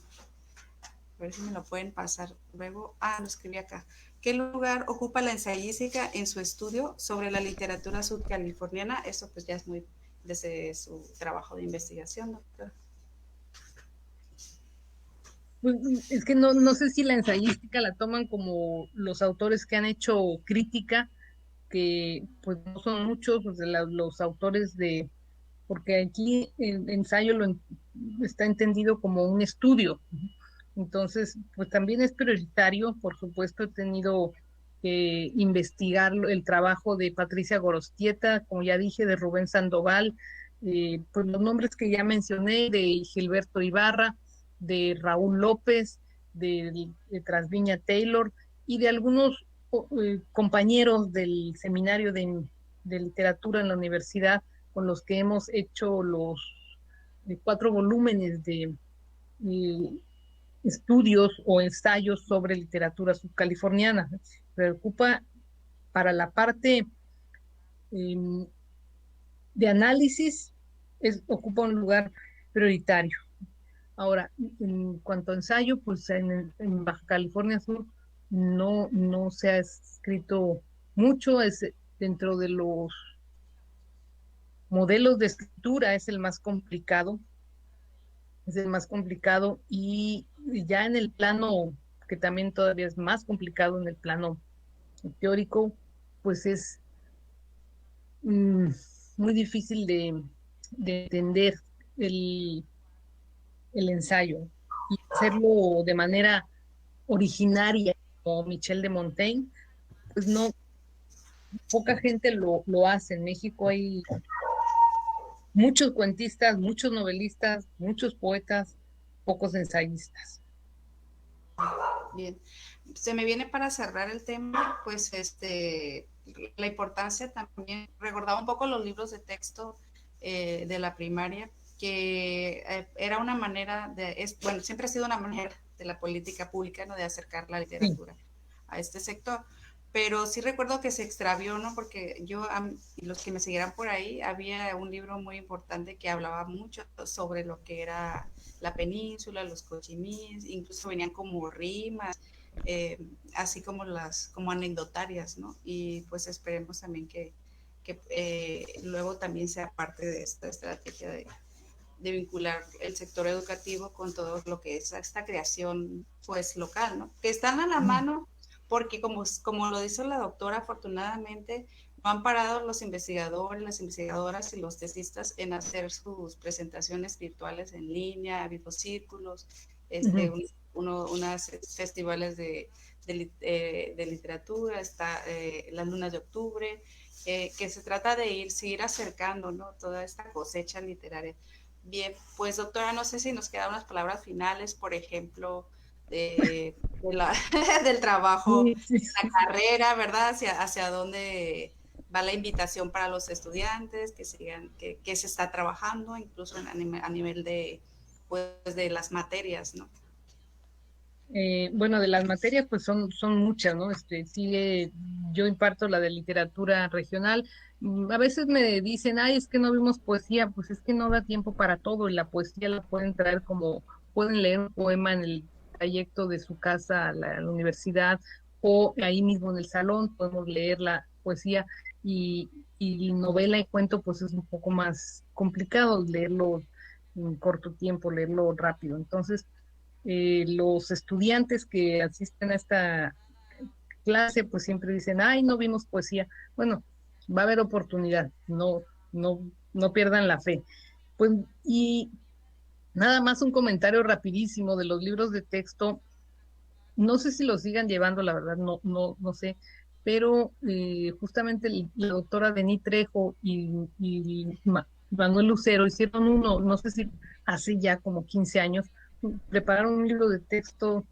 S2: A ver si me lo pueden pasar luego. Ah, lo escribí acá. ¿Qué lugar ocupa la ensayística en su estudio sobre la literatura sudcaliforniana? Eso pues ya es muy desde su trabajo de investigación, doctor.
S1: Pues, es que no sé si la ensayística la toman como los autores que han hecho crítica, que pues no son muchos, pues, los autores porque aquí el ensayo está entendido como un estudio. Entonces, pues también es prioritario, por supuesto, he tenido que investigar el trabajo de Patricia Gorostieta, como ya dije, de Rubén Sandoval, pues los nombres que ya mencioné, de Gilberto Ibarra, de Raúl López, de Trasviña Taylor y de algunos compañeros del seminario de literatura en la universidad con los que hemos hecho los 4 volúmenes de estudios o ensayos sobre literatura subcaliforniana. Preocupa para la parte eh, de análisis, ocupa un lugar prioritario. Ahora, en cuanto a ensayo, pues en Baja California Sur no se ha escrito mucho, es dentro de los modelos de escritura es el más complicado y ya en el plano, que también todavía es más complicado en el plano teórico, pues es mm, muy difícil de entender el, el ensayo y hacerlo de manera originaria como Michel de Montaigne, pues no, poca gente lo hace. En México hay muchos cuentistas, muchos novelistas, muchos poetas, pocos ensayistas.
S2: Bien, se me viene para cerrar el tema, pues la importancia también, recordaba un poco los libros de texto de la primaria, que era una manera bueno, siempre ha sido una manera de la política pública, ¿no? De acercar la
S1: Sí,
S2: literatura a este sector. Pero sí recuerdo que se extravió, ¿no? Porque yo y los que me siguieran por ahí, había un libro muy importante que hablaba mucho sobre lo que era la península, los cochimíes, incluso venían como rimas, así como como anecdotarias, ¿no? Y pues esperemos también que que luego también sea parte de esta estrategia de vincular el sector educativo con todo lo que es esta creación pues local, ¿no? Que están a la mano porque como lo dice la doctora, afortunadamente no han parado los investigadores, las investigadoras y los tesistas en hacer sus presentaciones virtuales en línea, videocírculos, unas festivales de literatura, está las lunas de octubre, que se trata de seguir acercando, ¿no? Toda esta cosecha literaria. Bien, pues doctora, no sé si nos quedan unas palabras finales, por ejemplo, del trabajo,
S1: Sí, sí.
S2: la carrera, ¿verdad? Hacia dónde va la invitación para los estudiantes, que sigan, que se está trabajando, incluso a nivel de, pues, de las materias, ¿no?
S1: Bueno, de las materias, pues son muchas, ¿no? Yo imparto la de literatura regional. A veces me dicen, ay, es que no vimos poesía, pues es que no da tiempo para todo, y la poesía la pueden traer como, pueden leer un poema en el trayecto de su casa a la universidad, o ahí mismo en el salón podemos leer la poesía, y novela y cuento, pues es un poco más complicado leerlo en corto tiempo, leerlo rápido. Entonces, los estudiantes que asisten a esta clase, pues siempre dicen, ay, no vimos poesía. Bueno, va a haber oportunidad, no pierdan la fe. Pues, y nada más un comentario rapidísimo de los libros de texto. No sé si los sigan llevando, la verdad, no sé, pero justamente la doctora Denis Trejo y Manuel Lucero hicieron uno, no sé si hace ya como 15 años, prepararon un libro de texto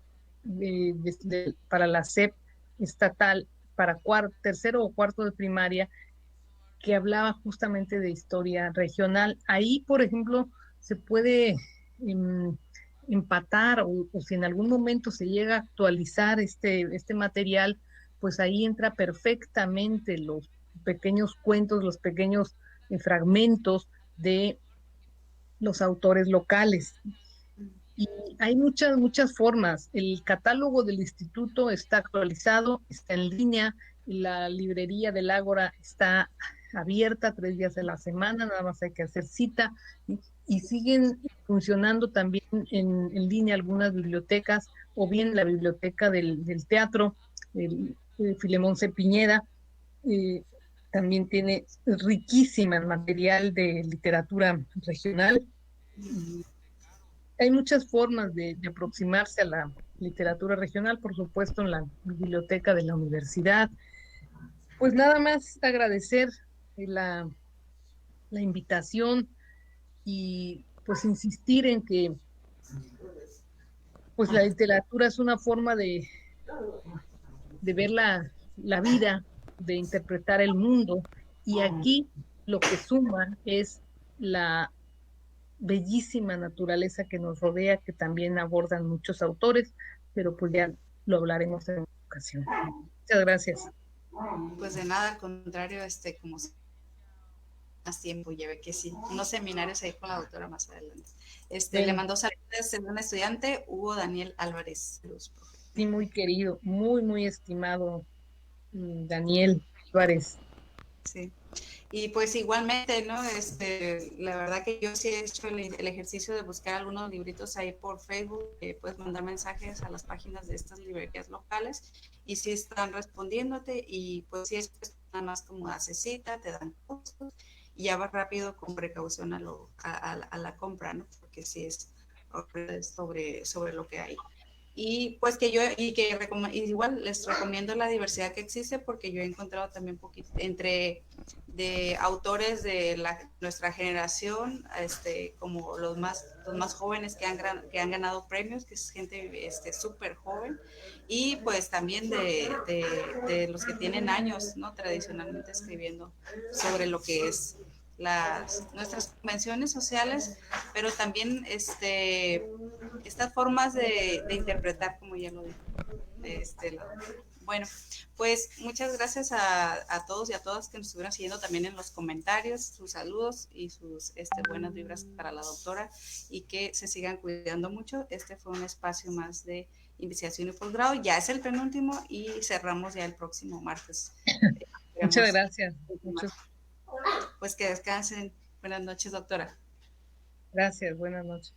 S1: para la SEP estatal, para tercero o cuarto de primaria, que hablaba justamente de historia regional. Ahí, por ejemplo, se puede em, empatar, o si en algún momento se llega a actualizar este material, pues ahí entra perfectamente los pequeños cuentos, los pequeños fragmentos de los autores locales. Y hay muchas formas. El catálogo del instituto está actualizado, está en línea, la librería del Ágora está abierta 3 días a la semana, nada más hay que hacer cita, y siguen funcionando también en línea algunas bibliotecas, o bien la biblioteca del teatro, el Filemón C. Piñeda, eh, también tiene riquísima material de literatura regional. Hay muchas formas de aproximarse a la literatura regional, por supuesto, en la biblioteca de la universidad. Pues nada más agradecer la, la invitación, y pues insistir en que pues la literatura es una forma de ver la vida, de interpretar el mundo, y aquí lo que suma es la bellísima naturaleza que nos rodea, que también abordan muchos autores, pero pues ya lo hablaremos en otra ocasión. Muchas gracias.
S2: Pues de nada, al contrario, como más tiempo, lleve que sí, unos seminarios ahí con la doctora más adelante. Le
S1: Bueno,
S2: mandó saludos de un estudiante, Hugo Daniel Álvarez Cruz, profe.
S1: sí, muy querido, muy estimado Daniel Suárez.
S2: Sí. Y pues igualmente, ¿no? La verdad que yo sí he hecho el ejercicio de buscar algunos libritos ahí por Facebook, puedes mandar mensajes a las páginas de estas librerías locales y sí están respondiéndote, y pues sí es nada más como haces cita, te dan costos y ya vas rápido con precaución a la compra, ¿no? Porque sí es sobre lo que hay. Y pues que yo, igual les recomiendo la diversidad que existe, porque yo he encontrado también poquito entre de autores de nuestra generación, como los más jóvenes que han ganado premios, que es gente súper joven, y pues también de los que tienen años, ¿no? Tradicionalmente escribiendo sobre lo que es nuestras convenciones sociales, pero también estas formas de interpretar, como ya lo dijo. Bueno, pues muchas gracias a todos y a todas que nos estuvieron siguiendo también en los comentarios, sus saludos y sus buenas vibras para la doctora, y que se sigan cuidando mucho. Este fue un espacio más de investigación y posgrado, ya es el penúltimo y cerramos ya el próximo martes.
S1: Muchas
S2: Esperamos.
S1: gracias. Muchas
S2: Pues que descansen. Buenas noches, doctora.
S1: Gracias, buenas noches.